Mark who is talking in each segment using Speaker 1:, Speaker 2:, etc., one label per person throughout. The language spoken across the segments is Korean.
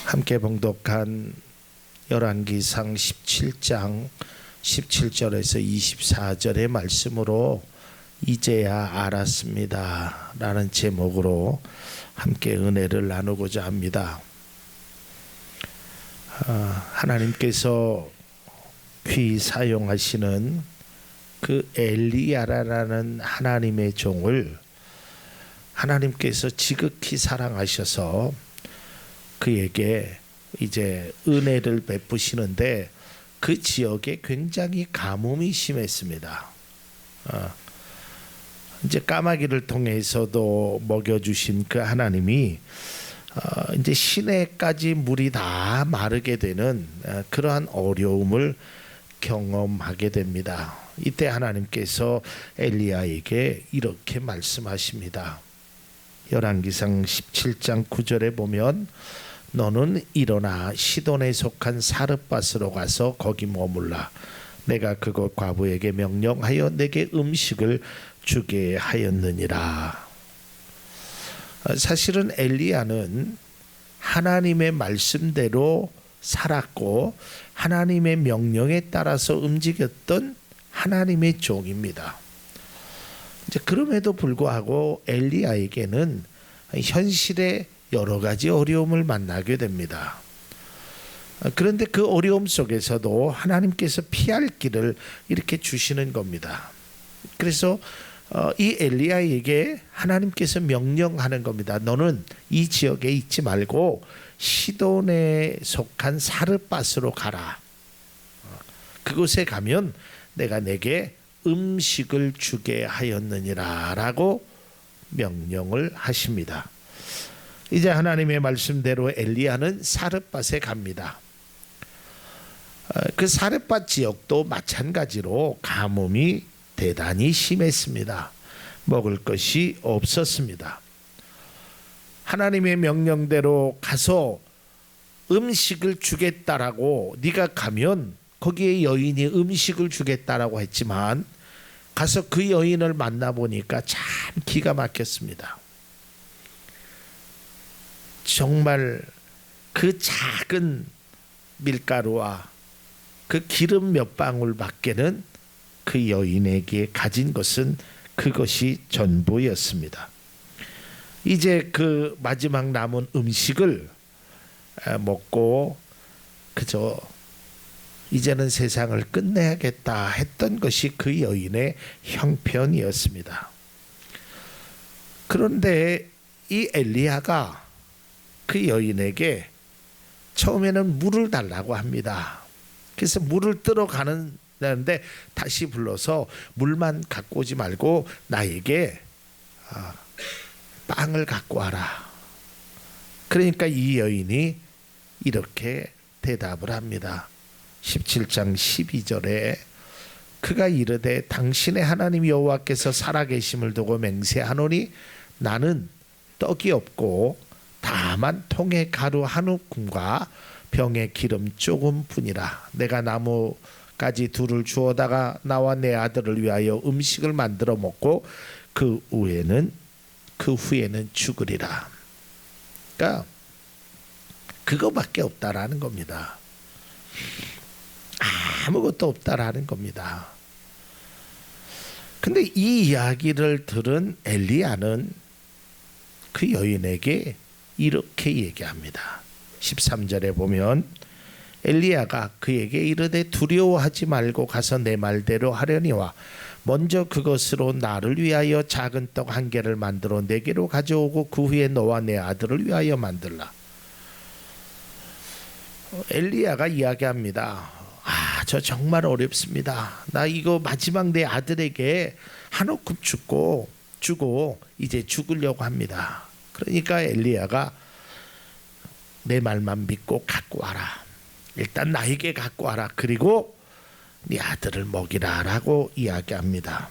Speaker 1: 함께 봉독한 열왕기상 17장 17절에서 24절의 말씀으로 이제야 알았습니다 라는 제목으로 함께 은혜를 나누고자 합니다. 하나님께서 귀히 사용하시는 그 엘리야라는 하나님의 종을 하나님께서 지극히 사랑하셔서 그에게 이제 은혜를 베푸시는데 그 지역에 굉장히 가뭄이 심했습니다. 이제 까마귀를 통해서도 먹여주신 그 하나님이 이제 시내까지 물이 다 마르게 되는 그러한 어려움을 경험하게 됩니다. 이때 하나님께서 엘리야에게 이렇게 말씀하십니다. 열왕기상 17장 9절에 보면 너는 일어나 시돈에 속한 사르밧으로 가서 거기 머물라. 내가 그곳 과부에게 명령하여 내게 음식을 주게 하였느니라. 사실은 엘리야는 하나님의 말씀대로 살았고 하나님의 명령에 따라서 움직였던 하나님의 종입니다. 이제 그럼에도 불구하고 엘리야에게는 현실의 여러 가지 어려움을 만나게 됩니다. 그런데 그 어려움 속에서도 하나님께서 피할 길을 이렇게 주시는 겁니다. 그래서 이 엘리야에게 하나님께서 명령하는 겁니다. 너는 이 지역에 있지 말고 시돈에 속한 사르밧으로 가라. 그곳에 가면 내가 내게 음식을 주게 하였느니라 라고 명령을 하십니다. 이제 하나님의 말씀대로 엘리야는 사르밧에 갑니다. 그 사르밧 지역도 마찬가지로 가뭄이 대단히 심했습니다. 먹을 것이 없었습니다. 하나님의 명령대로 가서 음식을 주겠다라고 네가 가면 거기에 여인이 음식을 주겠다라고 했지만 가서 그 여인을 만나보니까 참 기가 막혔습니다. 정말 그 작은 밀가루와 그 기름 몇 방울 밖에는 그 여인에게 가진 것은 그것이 전부였습니다. 이제 그 마지막 남은 음식을 먹고 그저 이제는 세상을 끝내야겠다 했던 것이 그 여인의 형편이었습니다. 그런데 이 엘리야가 그 여인에게 처음에는 물을 달라고 합니다. 그래서 물을 뜨러 가는데 다시 불러서 물만 갖고 오지 말고 나에게 빵을 갖고 와라. 그러니까 이 여인이 이렇게 대답을 합니다. 17장 12절에 그가 이르되 당신의 하나님 여호와께서 살아계심을 두고 맹세하노니 나는 떡이 없고 다만 통에 가루 한 움큼과 병에 기름 조금 뿐이라. 내가 나무가지 둘을 주워다가 나와 내 아들을 위하여 음식을 만들어 먹고 그 후에는 죽으리라. 그러니까 그거밖에 없다라는 겁니다. 아무것도 없다라는 겁니다. 근데 이 이야기를 들은 엘리야는 그 여인에게 이렇게 얘기합니다. 13절에 보면 엘리야가 그에게 이르되 두려워하지 말고 가서 내 말대로 하려니와 먼저 그것으로 나를 위하여 작은 떡 한 개를 만들어 내게로 가져오고 그 후에 너와 내 아들을 위하여 만들라. 엘리야가 이야기합니다. 저 정말 어렵습니다. 나 이거 마지막 내 아들에게 한 움큼 주고 이제 죽으려고 합니다. 그러니까 엘리야가 내 말만 믿고 갖고 와라. 일단 나에게 갖고 와라. 그리고 네 아들을 먹이라 라고 이야기합니다.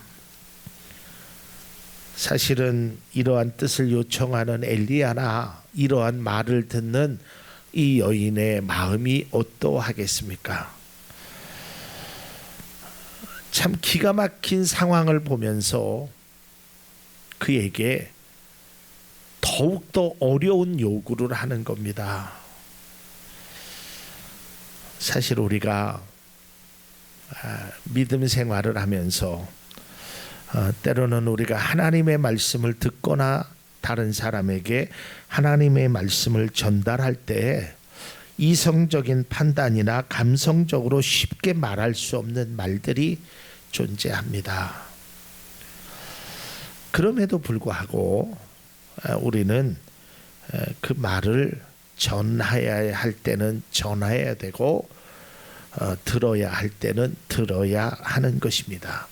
Speaker 1: 사실은 이러한 뜻을 요청하는 엘리야나 이러한 말을 듣는 이 여인의 마음이 어떠하겠습니까? 참 기가 막힌 상황을 보면서 그에게 더욱더 어려운 요구를 하는 겁니다. 사실 우리가 믿음 생활을 하면서 때로는 우리가 하나님의 말씀을 듣거나 다른 사람에게 하나님의 말씀을 전달할 때 이성적인 판단이나 감성적으로 쉽게 말할 수 없는 말들이 존재합니다. 그럼에도 불구하고 우리는 그 말을 전해야 할 때는 전해야 되고 들어야 할 때는 들어야 하는 것입니다.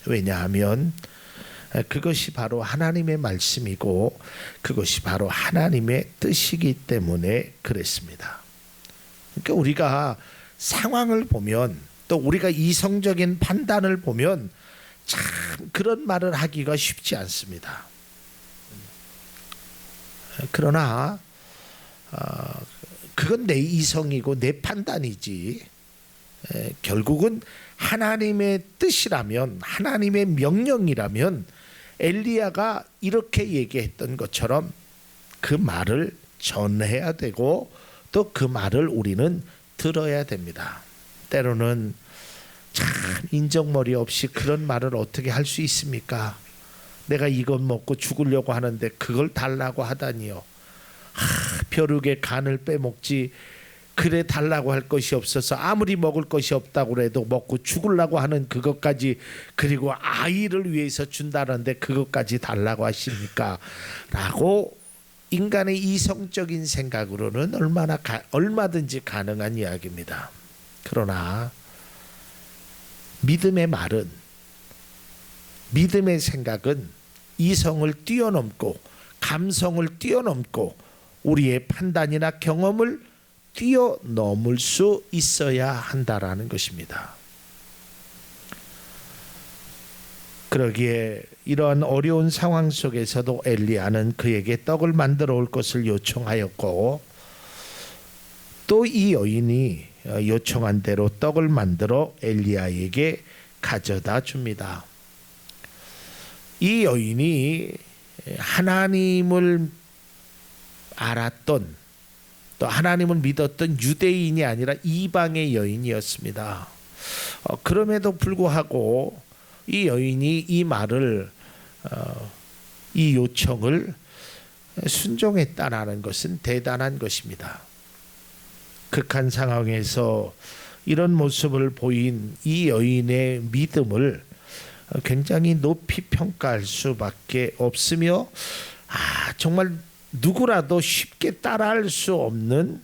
Speaker 1: 왜냐하면 그것이 바로 하나님의 말씀이고 그것이 바로 하나님의 뜻이기 때문에 그랬습니다. 그러니까 우리가 상황을 보면 또 우리가 이성적인 판단을 보면 참 그런 말을 하기가 쉽지 않습니다. 그러나 그건 내 이성이고 내 판단이지 결국은 하나님의 뜻이라면 하나님의 명령이라면 엘리야가 이렇게 얘기했던 것처럼 그 말을 전해야 되고 또 그 말을 우리는 들어야 됩니다. 때로는 참 인정머리 없이 그런 말을 어떻게 할 수 있습니까? 내가 이것 먹고 죽으려고 하는데 그걸 달라고 하다니요. 벼룩의 간을 빼먹지 그래 달라고 할 것이 없어서 아무리 먹을 것이 없다고 해도 먹고 죽으려고 하는 그것까지 그리고 아이를 위해서 준다는데 그것까지 달라고 하십니까? 라고 인간의 이성적인 생각으로는 얼마든지 가능한 이야기입니다. 그러나 믿음의 말은 믿음의 생각은 이성을 뛰어넘고 감성을 뛰어넘고 우리의 판단이나 경험을 뛰어넘을 수 있어야 한다라는 것입니다. 그러기에 이러한 어려운 상황 속에서도 엘리야는 그에게 떡을 만들어 올 것을 요청하였고 또 이 여인이 요청한 대로 떡을 만들어 엘리야에게 가져다 줍니다. 이 여인이 하나님을 알았던 또 하나님을 믿었던 유대인이 아니라 이방의 여인이었습니다. 그럼에도 불구하고 이 여인이 이 말을 이 요청을 순종했다라는 것은 대단한 것입니다. 극한 상황에서 이런 모습을 보인 이 여인의 믿음을 굉장히 높이 평가할 수밖에 없으며 정말 누구라도 쉽게 따라할 수 없는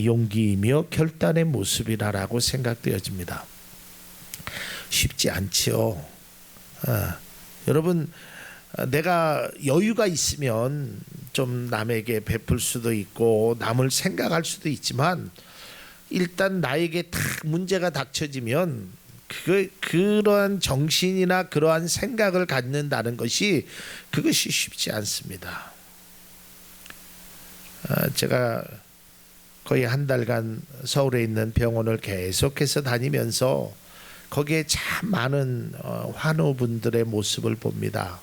Speaker 1: 용기이며 결단의 모습이라고 생각되어집니다. 쉽지 않지요. 여러분 내가 여유가 있으면 좀 남에게 베풀 수도 있고 남을 생각할 수도 있지만 일단 나에게 딱 문제가 닥쳐지면 그러한 정신이나 그러한 생각을 갖는다는 것이 그것이 쉽지 않습니다. 제가 거의 한 달간 서울에 있는 병원을 계속해서 다니면서 거기에 참 많은 환우분들의 모습을 봅니다.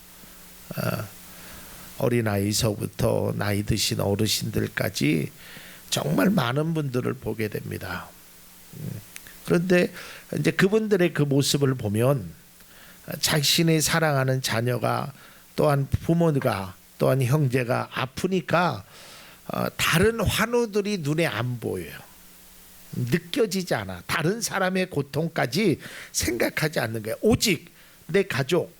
Speaker 1: 어린아이서부터 나이 드신 어르신들까지 정말 많은 분들을 보게 됩니다. 그런데 이제 그분들의 그 모습을 보면 자신이 사랑하는 자녀가 또한 부모가 또한 형제가 아프니까 다른 환우들이 눈에 안 보여요. 느껴지지 않아. 다른 사람의 고통까지 생각하지 않는 거예요. 오직 내 가족,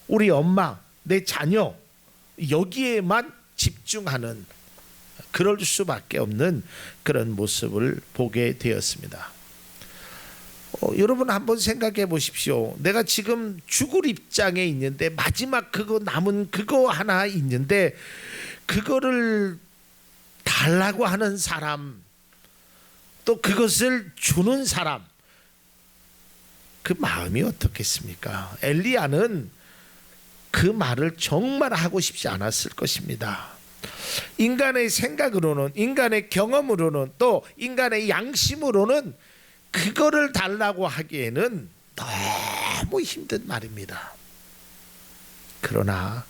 Speaker 1: 우리 엄마, 내 자녀 여기에만 집중하는 그럴 수밖에 없는 그런 모습을 보게 되었습니다. 여러분 한번 생각해 보십시오. 내가 지금 죽을 입장에 있는데 마지막 그거 남은 그거 하나 있는데 그거를 달라고 하는 사람 또 그것을 주는 사람 그 마음이 어떻겠습니까? 엘리야는 그 말을 정말 하고 싶지 않았을 것입니다. 인간의 생각으로는 인간의 경험으로는 또 인간의 양심으로는 그거를 달라고 하기에는 너무 힘든 말입니다. 그러나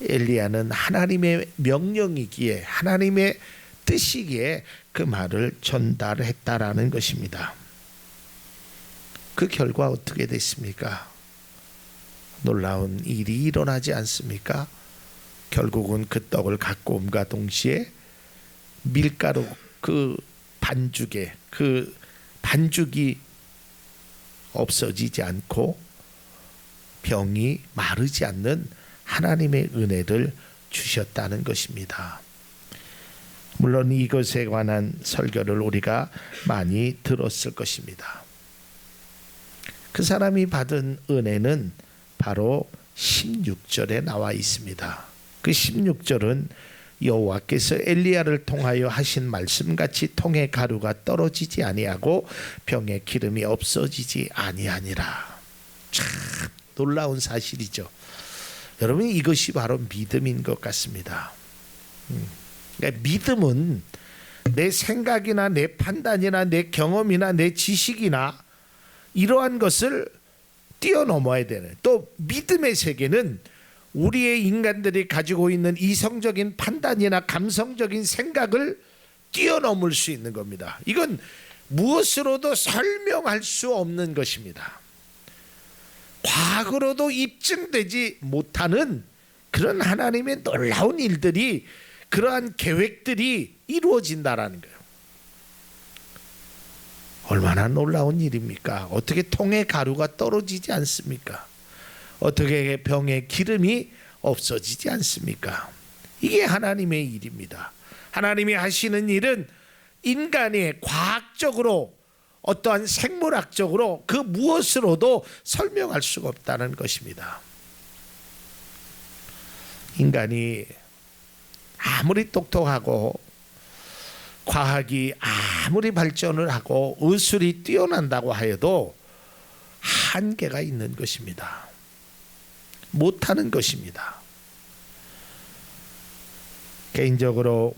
Speaker 1: 엘리야는 하나님의 명령이기에 하나님의 뜻이기에 그 말을 전달했다라는 것입니다. 그 결과 어떻게 됐습니까? 놀라운 일이 일어나지 않습니까? 결국은 그 떡을 갖고 옴과 동시에 밀가루 그 반죽이 없어지지 않고 병이 마르지 않는 하나님의 은혜를 주셨다는 것입니다. 물론 이것에 관한 설교를 우리가 많이 들었을 것입니다. 그 사람이 받은 은혜는 바로 16절에 나와 있습니다. 그 16절은 여호와께서 엘리야를 통하여 하신 말씀같이 통에 가루가 떨어지지 아니하고 병에 기름이 없어지지 아니하니라. 참 놀라운 사실이죠. 여러분, 이것이 바로 믿음인 것 같습니다. 그러니까 믿음은 내 생각이나 내 판단이나 내 경험이나 내 지식이나 이러한 것을 뛰어넘어야 되는, 또 믿음의 세계는 우리의 인간들이 가지고 있는 이성적인 판단이나 감성적인 생각을 뛰어넘을 수 있는 겁니다. 이건 무엇으로도 설명할 수 없는 것입니다. 과거로도 입증되지 못하는 그런 하나님의 놀라운 일들이, 그러한 계획들이 이루어진다라는 거예요. 얼마나 놀라운 일입니까? 어떻게 통에 가루가 떨어지지 않습니까? 어떻게 병에 기름이 없어지지 않습니까? 이게 하나님의 일입니다. 하나님이 하시는 일은 인간이 과학적으로, 어떠한 생물학적으로 그 무엇으로도 설명할 수가 없다는 것입니다. 인간이 아무리 똑똑하고 과학이 아무리 발전을 하고 의술이 뛰어난다고 하여도 한계가 있는 것입니다. 못하는 것입니다. 개인적으로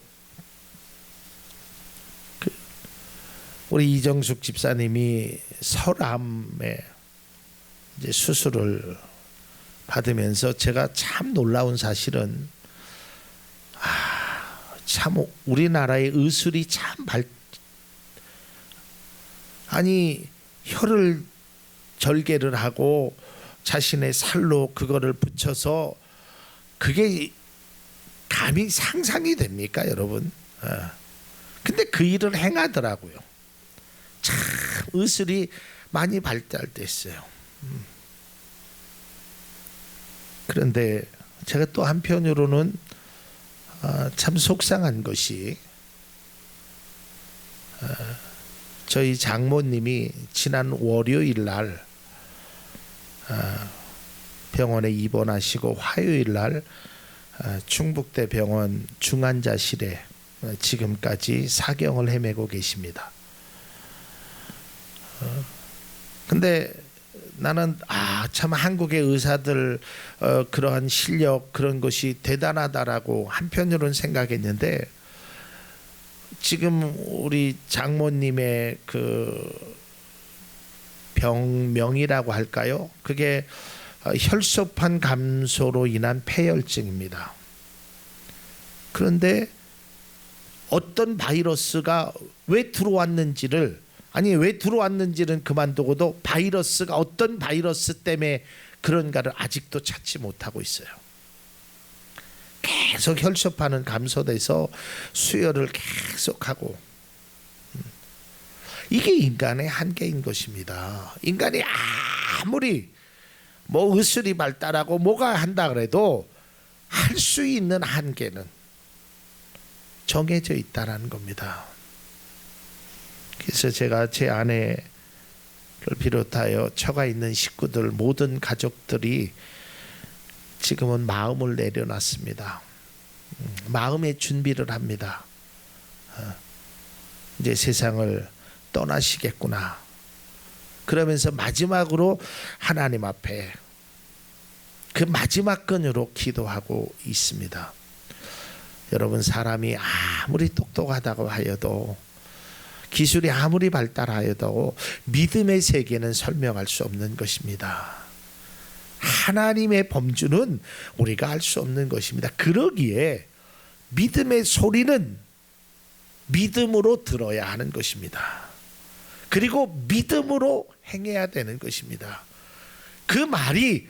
Speaker 1: 우리 이정숙 집사님이 설암에 이제 수술을 받으면서 제가 참 놀라운 사실은, 참 우리나라의 의술이 참 아니 혀를 절개를 하고 자신의 살로 그거를 붙여서, 그게 감히 상상이 됩니까, 여러분? 근데 그 일을 행하더라고요. 참 의술이 많이 발달됐어요. 그런데 제가 또 한편으로는 참 속상한 것이, 저희 장모님이 지난 월요일 날 병원에 입원하시고 화요일 날 충북대 병원 중환자실에 지금까지 사경을 헤매고 계십니다. 근데 나는 참 한국의 의사들 그러한 실력, 그런 것이 대단하다라고 한편으로는 생각했는데, 지금 우리 장모님의 그 병명이라고 할까요? 그게 혈소판 감소로 인한 폐혈증입니다. 그런데 어떤 바이러스가 왜 들어왔는지는 그만두고도 바이러스가 어떤 바이러스 때문에 그런가를 아직도 찾지 못하고 있어요. 계속 혈소판은 감소돼서 수혈을 계속하고, 이게 인간의 한계인 것입니다. 인간이 아무리 뭐 의술이 발달하고 뭐가 한다 그래도 할 수 있는 한계는 정해져 있다는 겁니다. 그래서 제가 제 아내를 비롯하여 처가 있는 식구들, 모든 가족들이 지금은 마음을 내려놨습니다. 마음의 준비를 합니다. 이제 세상을 떠나시겠구나. 그러면서 마지막으로 하나님 앞에 그 마지막 근으로 기도하고 있습니다. 여러분, 사람이 아무리 똑똑하다고 하여도, 기술이 아무리 발달하여도 믿음의 세계는 설명할 수 없는 것입니다. 하나님의 범주는 우리가 알 수 없는 것입니다. 그러기에 믿음의 소리는 믿음으로 들어야 하는 것입니다. 그리고 믿음으로 행해야 되는 것입니다. 그 말이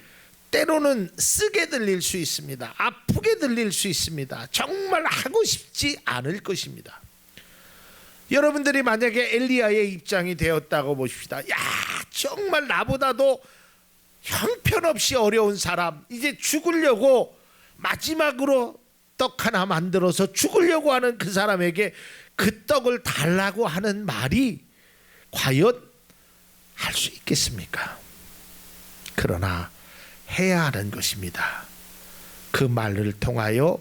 Speaker 1: 때로는 쓰게 들릴 수 있습니다. 아프게 들릴 수 있습니다. 정말 하고 싶지 않을 것입니다. 여러분들이 만약에 엘리야의 입장이 되었다고 보십시다. 야, 정말 나보다도 형편없이 어려운 사람, 이제 죽으려고 마지막으로 떡 하나 만들어서 죽으려고 하는 그 사람에게 그 떡을 달라고 하는 말이 과연 할 수 있겠습니까? 그러나 해야 하는 것입니다. 그 말을 통하여,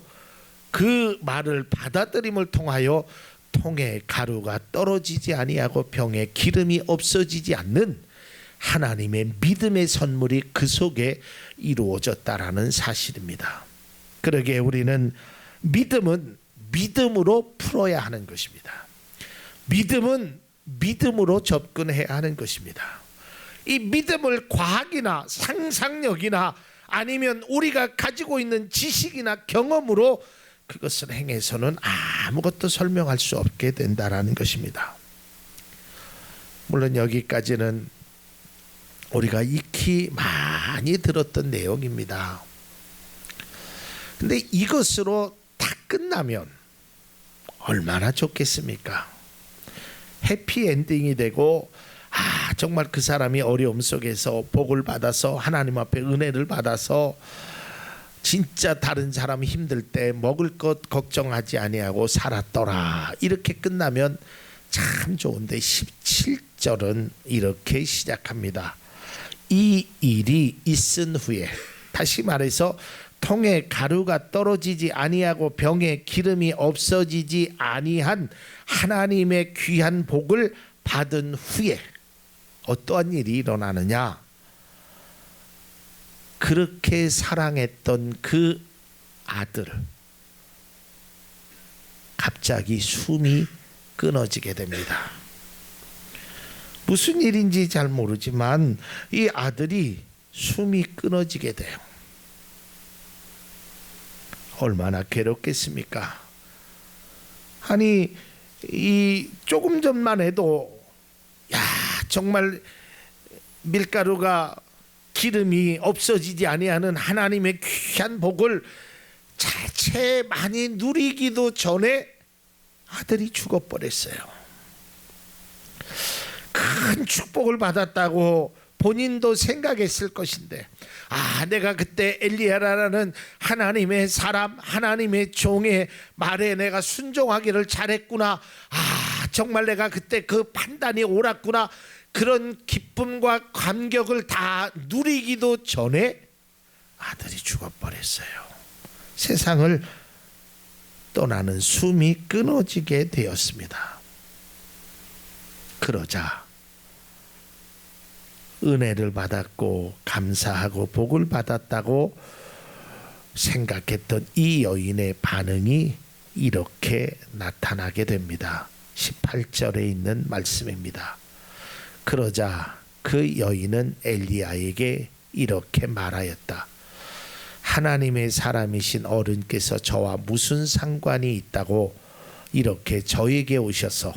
Speaker 1: 그 말을 받아들임을 통하여 통에 가루가 떨어지지 아니하고 병에 기름이 없어지지 않는 하나님의 믿음의 선물이 그 속에 이루어졌다라는 사실입니다. 그러기에 우리는 믿음은 믿음으로 풀어야 하는 것입니다. 믿음은 믿음으로 접근해야 하는 것입니다. 이 믿음을 과학이나 상상력이나 아니면 우리가 가지고 있는 지식이나 경험으로 그것을 행해서는 아무것도 설명할 수 없게 된다라는 것입니다. 물론 여기까지는 우리가 익히 많이 들었던 내용입니다. 근데 이것으로 다 끝나면 얼마나 좋겠습니까? 해피엔딩이 되고 정말 그 사람이 어려움 속에서 복을 받아서 하나님 앞에 은혜를 받아서 진짜 다른 사람 힘들 때 먹을 것 걱정하지 아니하고 살았더라, 이렇게 끝나면 참 좋은데 17절은 이렇게 시작합니다. 이 일이 있은 후에, 다시 말해서 통에 가루가 떨어지지 아니하고 병에 기름이 없어지지 아니한 하나님의 귀한 복을 받은 후에 어떠한 일이 일어나느냐? 그렇게 사랑했던 그 아들, 갑자기 숨이 끊어지게 됩니다. 무슨 일인지 잘 모르지만 이 아들이 숨이 끊어지게 돼요. 얼마나 괴롭겠습니까? 아니, 이 조금 전만 해도 정말 밀가루가 기름이 없어지지 아니하는 하나님의 귀한 복을 자체 많이 누리기도 전에 아들이 죽어버렸어요. 큰 축복을 받았다고 본인도 생각했을 것인데, 내가 그때 엘리야라는 하나님의 사람, 하나님의 종의 말에 내가 순종하기를 잘했구나, 정말 내가 그때 그 판단이 옳았구나, 그런 기쁨과 감격을 다 누리기도 전에 아들이 죽어버렸어요. 세상을 떠나는 숨이 끊어지게 되었습니다. 그러자 은혜를 받았고 감사하고 복을 받았다고 생각했던 이 여인의 반응이 이렇게 나타나게 됩니다. 18절에 있는 말씀입니다. 그러자 그 여인은 엘리야에게 이렇게 말하였다. 하나님의 사람이신 어른께서 저와 무슨 상관이 있다고 이렇게 저에게 오셔서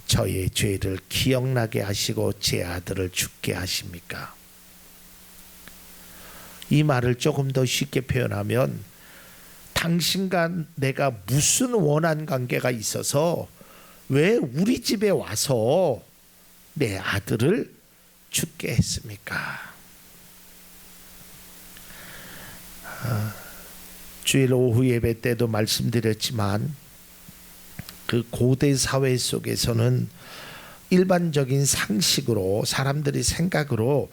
Speaker 1: 저의 죄를 기억나게 하시고 제 아들을 죽게 하십니까? 이 말을 조금 더 쉽게 표현하면, 당신과 내가 무슨 원한 관계가 있어서 왜 우리 집에 와서 내 아들을 죽게 했습니까? 주일 오후 예배 때도 말씀드렸지만 그 고대 사회 속에서는 일반적인 상식으로, 사람들이 생각으로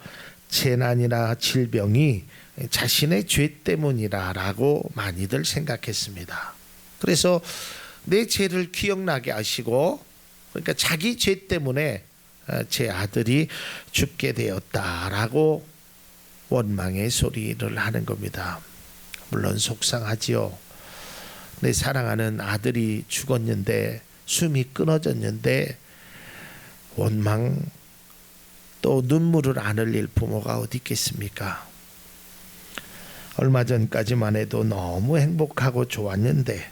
Speaker 1: 재난이나 질병이 자신의 죄 때문이라고 많이들 생각했습니다. 그래서 내 죄를 기억나게 하시고, 그러니까 자기 죄 때문에 제 아들이 죽게 되었다라고 원망의 소리를 하는 겁니다. 물론 속상하지요. 내 사랑하는 아들이 죽었는데, 숨이 끊어졌는데 원망 또 눈물을 안 흘릴 부모가 어디 있겠습니까? 얼마 전까지만 해도 너무 행복하고 좋았는데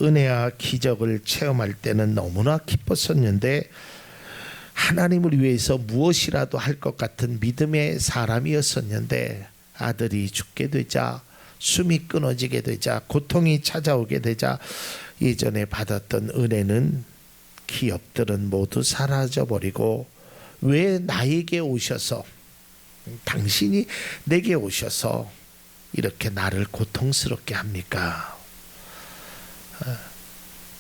Speaker 1: 은혜와 기적을 체험할 때는 너무나 기뻤었는데 하나님을 위해서 무엇이라도 할 것 같은 믿음의 사람이었었는데 아들이 죽게 되자, 숨이 끊어지게 되자, 고통이 찾아오게 되자 예전에 받았던 은혜는, 기업들은 모두 사라져버리고 왜 나에게 오셔서, 당신이 내게 오셔서 이렇게 나를 고통스럽게 합니까?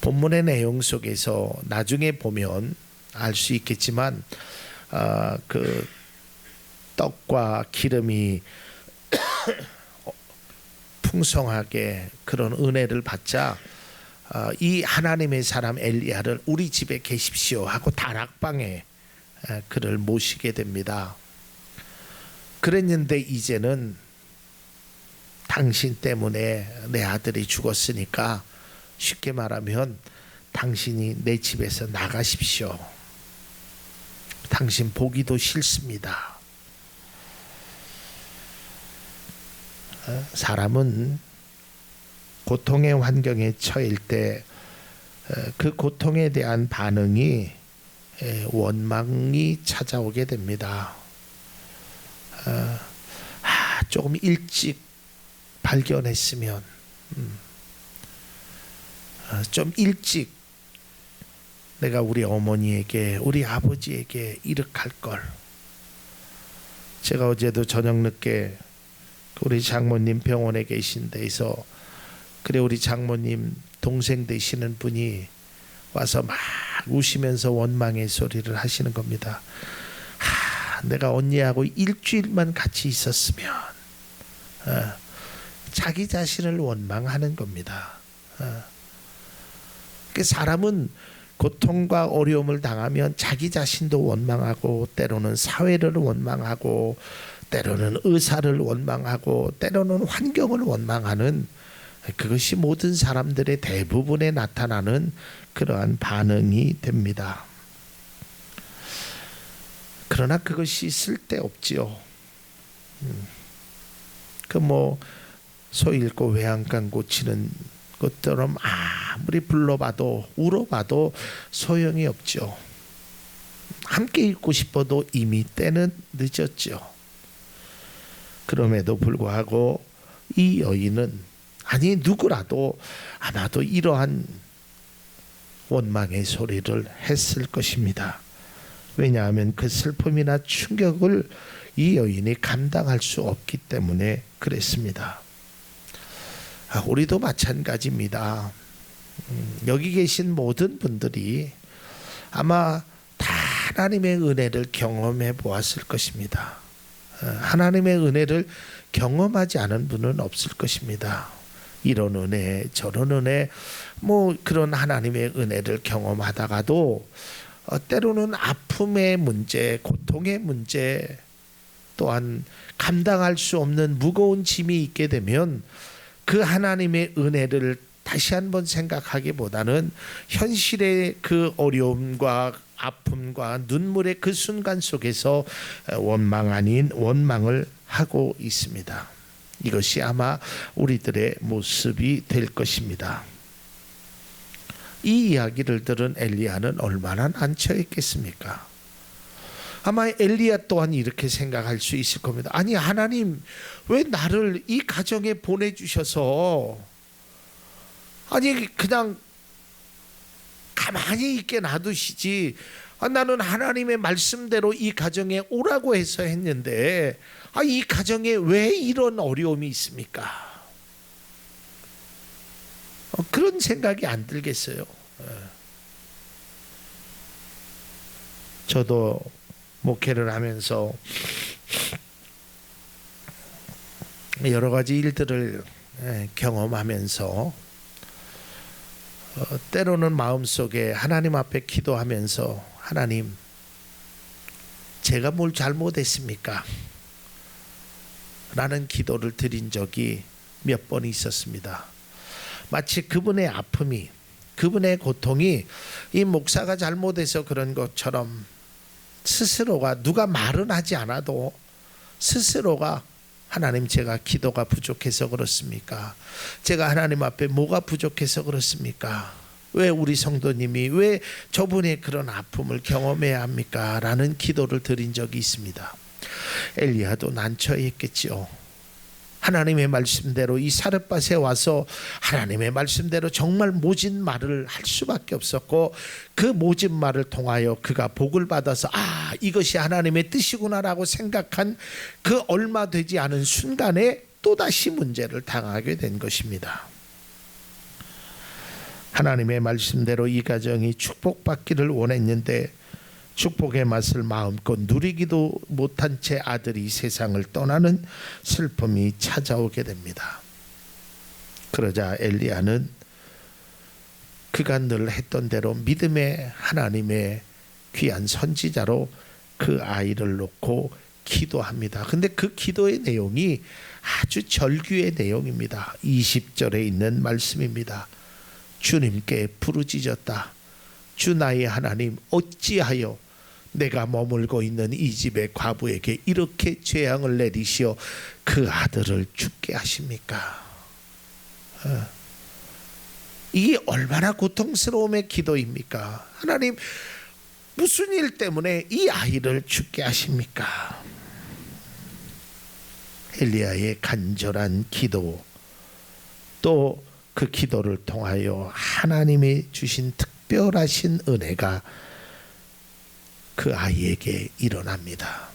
Speaker 1: 본문의 내용 속에서 나중에 보면 알 수 있겠지만 그 떡과 기름이 풍성하게 그런 은혜를 받자 이 하나님의 사람 엘리야를 우리 집에 계십시오 하고 다락방에 그를 모시게 됩니다. 그랬는데 이제는 당신 때문에 내 아들이 죽었으니까 쉽게 말하면 당신이 내 집에서 나가십시오. 당신 보기도 싫습니다. 사람은 고통의 환경에 처할 때 그 고통에 대한 반응이 원망이 찾아오게 됩니다. 조금 일찍 발견했으면, 좀 일찍 내가 우리 어머니에게, 우리 아버지에게 이렇게 할 걸. 제가 어제도 저녁 늦게 우리 장모님 병원에 계신 데에서 그래 우리 장모님 동생 되시는 분이 와서 막 우시면서 원망의 소리를 하시는 겁니다. 내가 언니하고 일주일만 같이 있었으면, 자기 자신을 원망하는 겁니다. 그 사람은 고통과 어려움을 당하면 자기 자신도 원망하고, 때로는 사회를 원망하고, 때로는 의사를 원망하고, 때로는 환경을 원망하는, 그것이 모든 사람들의 대부분에 나타나는 그러한 반응이 됩니다. 그러나 그것이 쓸데없지요. 소 잃고 외양간 고치는 것처럼 아무리 불러봐도 울어봐도 소용이 없죠. 함께 있고 싶어도 이미 때는 늦었죠. 그럼에도 불구하고 이 여인은, 아니 누구라도 아마도 이러한 원망의 소리를 했을 것입니다. 왜냐하면 그 슬픔이나 충격을 이 여인이 감당할 수 없기 때문에 그랬습니다. 우리도 마찬가지입니다. 여기 계신 모든 분들이 아마 다 하나님의 은혜를 경험해 보았을 것입니다. 하나님의 은혜를 경험하지 않은 분은 없을 것입니다. 이런 은혜, 저런 은혜, 그런 하나님의 은혜를 경험하다가도 때로는 아픔의 문제, 고통의 문제, 또한 감당할 수 없는 무거운 짐이 있게 되면 그 하나님의 은혜를 다시 한번 생각하기보다는 현실의 그 어려움과 아픔과 눈물의 그 순간 속에서 원망 아닌 원망을 하고 있습니다. 이것이 아마 우리들의 모습이 될 것입니다. 이 이야기를 들은 엘리야는 얼마나 난처했겠습니까? 아마 엘리야 또한 이렇게 생각할 수 있을 겁니다. 아니 하나님, 왜 나를 이 가정에 보내주셔서 아니 그냥 가만히 있게 놔두시지, 나는 하나님의 말씀대로 이 가정에 오라고 해서 했는데 이 가정에 왜 이런 어려움이 있습니까? 그런 생각이 안 들겠어요. 저도 목회를 하면서 여러 가지 일들을 경험하면서 때로는 마음속에 하나님 앞에 기도하면서, 하나님, 제가 뭘 잘못했습니까? 라는 기도를 드린 적이 몇 번 있었습니다. 마치 그분의 아픔이, 그분의 고통이 이 목사가 잘못해서 그런 것처럼 스스로가, 누가 말은 하지 않아도 스스로가 하나님, 제가 기도가 부족해서 그렇습니까? 제가 하나님 앞에 뭐가 부족해서 그렇습니까? 왜 우리 성도님이 왜 저분의 그런 아픔을 경험해야 합니까? 라는 기도를 드린 적이 있습니다. 엘리야도 난처했겠지요. 하나님의 말씀대로 이 사렙밭에 와서 하나님의 말씀대로 정말 모진 말을 할 수밖에 없었고, 그 모진 말을 통하여 그가 복을 받아서 이것이 하나님의 뜻이구나라고 생각한 그 얼마 되지 않은 순간에 또다시 문제를 당하게 된 것입니다. 하나님의 말씀대로 이 가정이 축복받기를 원했는데 축복의 맛을 마음껏 누리기도 못한 채 아들이 세상을 떠나는 슬픔이 찾아오게 됩니다. 그러자 엘리야는 그가 늘 했던 대로 믿음의 하나님의 귀한 선지자로 그 아이를 놓고 기도합니다. 근데 그 기도의 내용이 아주 절규의 내용입니다. 20절에 있는 말씀입니다. 주님께 부르짖었다. 주 나의 하나님, 어찌하여 내가 머물고 있는 이 집의 과부에게 이렇게 재앙을 내리시어 그 아들을 죽게 하십니까? 이게 얼마나 고통스러움의 기도입니까? 하나님, 무슨 일 때문에 이 아이를 죽게 하십니까? 엘리야의 간절한 기도, 또 그 기도를 통하여 하나님이 주신 특별하신 은혜가 그 아이에게 일어납니다.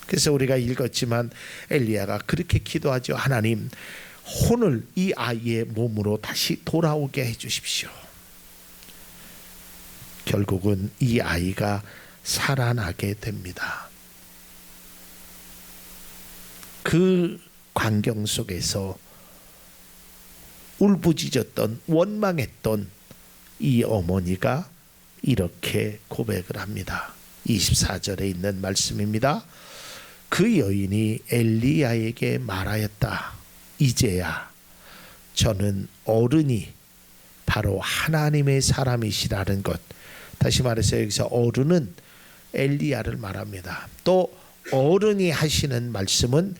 Speaker 1: 그래서 우리가 읽었지만 엘리야가 그렇게 기도하죠. 하나님, 혼을 이 아이의 몸으로 다시 돌아오게 해주십시오. 결국은 이 아이가 살아나게 됩니다. 그 광경 속에서 울부짖었던, 원망했던 이 어머니가 이렇게 고백을 합니다. 24절에 있는 말씀입니다. 그 여인이 엘리야에게 말하였다. 이제야 저는 어른이 바로 하나님의 사람이시라는 것. 다시 말해서 여기서 어른은 엘리야를 말합니다. 또 어른이 하시는 말씀은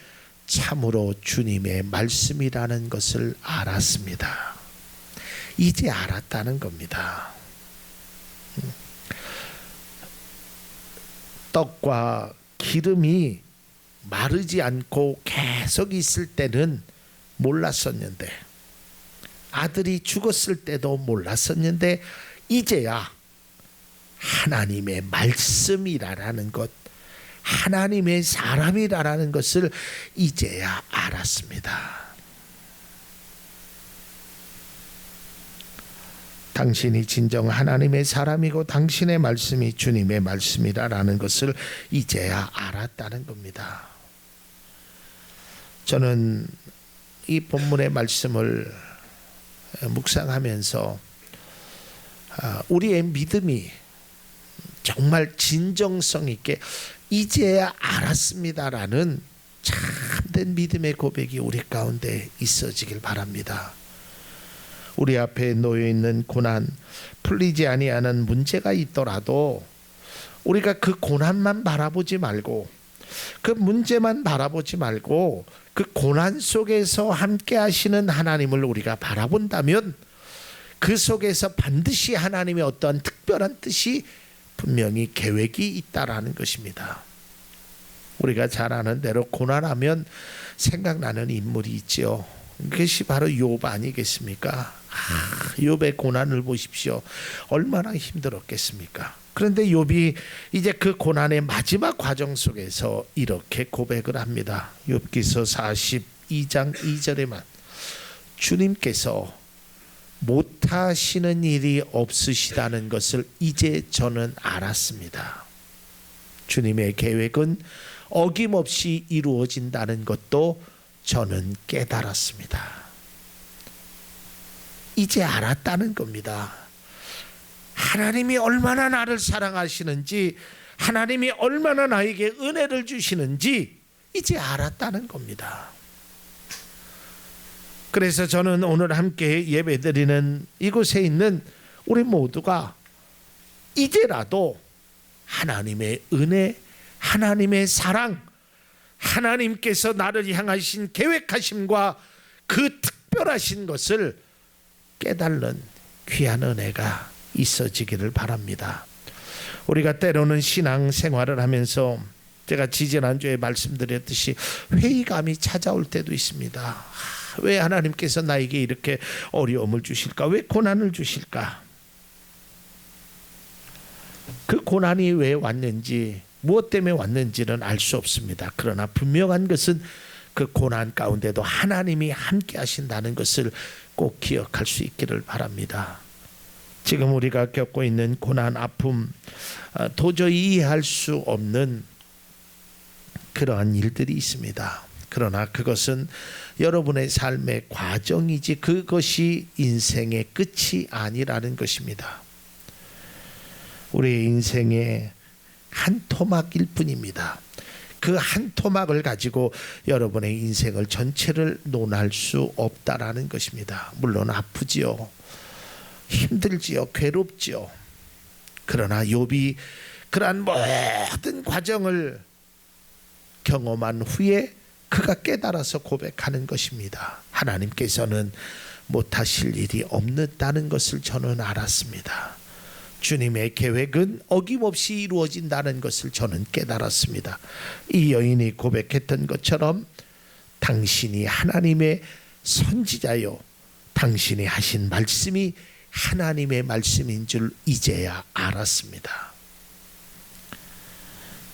Speaker 1: 참으로 주님의 말씀이라는 것을 알았습니다. 이제 알았다는 겁니다. 떡과 기름이 마르지 않고 계속 있을 때는 몰랐었는데, 아들이 죽었을 때도 몰랐었는데, 이제야 하나님의 말씀이라는 것, 하나님의 사람이라는 것을 이제야 알았습니다. 당신이 진정 하나님의 사람이고 당신의 말씀이 주님의 말씀이라는 것을 이제야 알았다는 겁니다. 저는 이 본문의 말씀을 묵상하면서 우리의 믿음이 정말 진정성 있게 이제야 알았습니다라는 참된 믿음의 고백이 우리 가운데 있어지길 바랍니다. 우리 앞에 놓여있는 고난, 풀리지 아니하는 문제가 있더라도 우리가 그 고난만 바라보지 말고, 그 문제만 바라보지 말고 그 고난 속에서 함께 하시는 하나님을 우리가 바라본다면 그 속에서 반드시 하나님의 어떠한 특별한 뜻이 분명히 계획이 있다라는 것입니다. 우리가 잘 아는 대로 고난하면 생각나는 인물이 있지요. 그것이 바로 욥 아니겠습니까? 욥의 고난을 보십시오. 얼마나 힘들었겠습니까? 그런데 욥이 이제 그 고난의 마지막 과정 속에서 이렇게 고백을 합니다. 욥기서 42장 2절에만 주님께서 못하시는 일이 없으시다는 것을 이제 저는 알았습니다. 주님의 계획은 어김없이 이루어진다는 것도 저는 깨달았습니다. 이제 알았다는 겁니다. 하나님이 얼마나 나를 사랑하시는지, 하나님이 얼마나 나에게 은혜를 주시는지 이제 알았다는 겁니다. 그래서 저는 오늘 함께 예배드리는 이곳에 있는 우리 모두가 이제라도 하나님의 은혜, 하나님의 사랑, 하나님께서 나를 향하신 계획하심과 그 특별하신 것을 깨달는 귀한 은혜가 있어지기를 바랍니다. 우리가 때로는 신앙생활을 하면서 제가 지지난주에 말씀드렸듯이 회의감이 찾아올 때도 있습니다. 왜 하나님께서 나에게 이렇게 어려움을 주실까? 왜 고난을 주실까? 그 고난이 왜 왔는지, 무엇 때문에 왔는지는 알 수 없습니다. 그러나 분명한 것은 그 고난 가운데도 하나님이 함께 하신다는 것을 꼭 기억할 수 있기를 바랍니다. 지금 우리가 겪고 있는 고난, 아픔, 도저히 이해할 수 없는 그러한 일들이 있습니다. 그러나 그것은 여러분의 삶의 과정이지 그것이 인생의 끝이 아니라는 것입니다. 우리의 인생의 한 토막일 뿐입니다. 그 한 토막을 가지고 여러분의 인생을 전체를 논할 수 없다라는 것입니다. 물론 아프지요, 힘들지요, 괴롭지요. 그러나 욥이 그러한 모든 과정을 경험한 후에 그가 깨달아서 고백하는 것입니다. 하나님께서는 못하실 일이 없다는 것을 저는 알았습니다. 주님의 계획은 어김없이 이루어진다는 것을 저는 깨달았습니다. 이 여인이 고백했던 것처럼 당신이 하나님의 선지자요, 당신이 하신 말씀이 하나님의 말씀인 줄 이제야 알았습니다.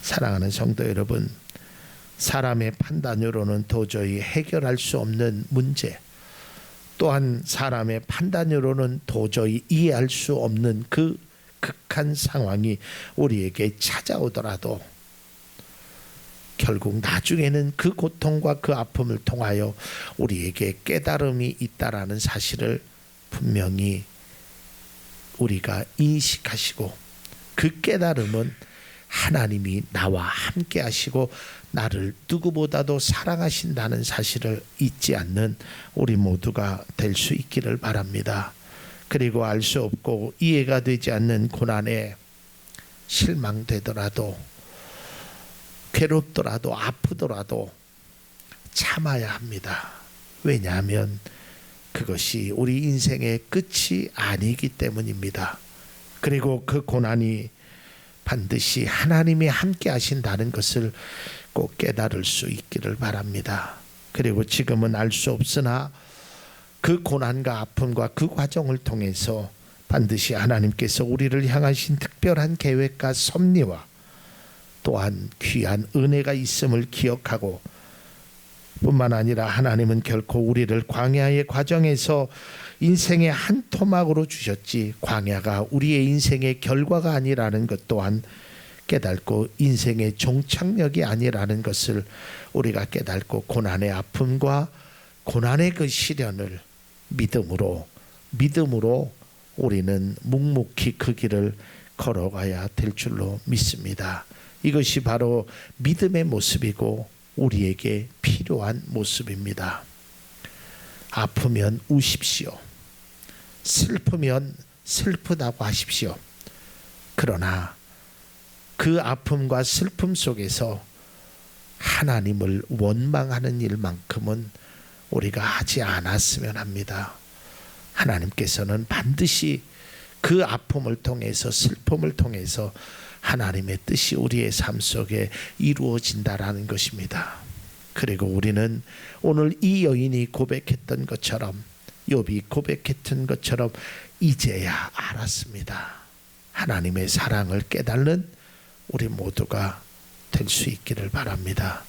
Speaker 1: 사랑하는 성도 여러분, 사람의 판단으로는 도저히 해결할 수 없는 문제, 또한 사람의 판단으로는 도저히 이해할 수 없는 그 극한 상황이 우리에게 찾아오더라도 결국 나중에는 그 고통과 그 아픔을 통하여 우리에게 깨달음이 있다라는 사실을 분명히 우리가 인식하시고, 그 깨달음은 하나님이 나와 함께 하시고 나를 누구보다도 사랑하신다는 사실을 잊지 않는 우리 모두가 될 수 있기를 바랍니다. 그리고 알 수 없고 이해가 되지 않는 고난에 실망되더라도, 괴롭더라도, 아프더라도 참아야 합니다. 왜냐하면 그것이 우리 인생의 끝이 아니기 때문입니다. 그리고 그 고난이 반드시 하나님이 함께 하신다는 것을 꼭 깨달을 수 있기를 바랍니다. 그리고 지금은 알 수 없으나 그 고난과 아픔과 그 과정을 통해서 반드시 하나님께서 우리를 향하신 특별한 계획과 섭리와 또한 귀한 은혜가 있음을 기억하고, 뿐만 아니라 하나님은 결코 우리를 광야의 과정에서 인생의 한 토막으로 주셨지 광야가 우리의 인생의 결과가 아니라는 것 또한 깨닫고, 인생의 종착역이 아니라는 것을 우리가 깨닫고, 고난의 아픔과 고난의 그 시련을 믿음으로 우리는 묵묵히 그 길을 걸어가야 될 줄로 믿습니다. 이것이 바로 믿음의 모습이고 우리에게 필요한 모습입니다. 아프면 우십시오. 슬프면 슬프다고 하십시오. 그러나 그 아픔과 슬픔 속에서 하나님을 원망하는 일만큼은 우리가 하지 않았으면 합니다. 하나님께서는 반드시 그 아픔을 통해서, 슬픔을 통해서 하나님의 뜻이 우리의 삶 속에 이루어진다라는 것입니다. 그리고 우리는 오늘 이 여인이 고백했던 것처럼, 욥이 고백했던 것처럼 이제야 알았습니다. 하나님의 사랑을 깨닫는 우리 모두가 될 수 있기를 바랍니다.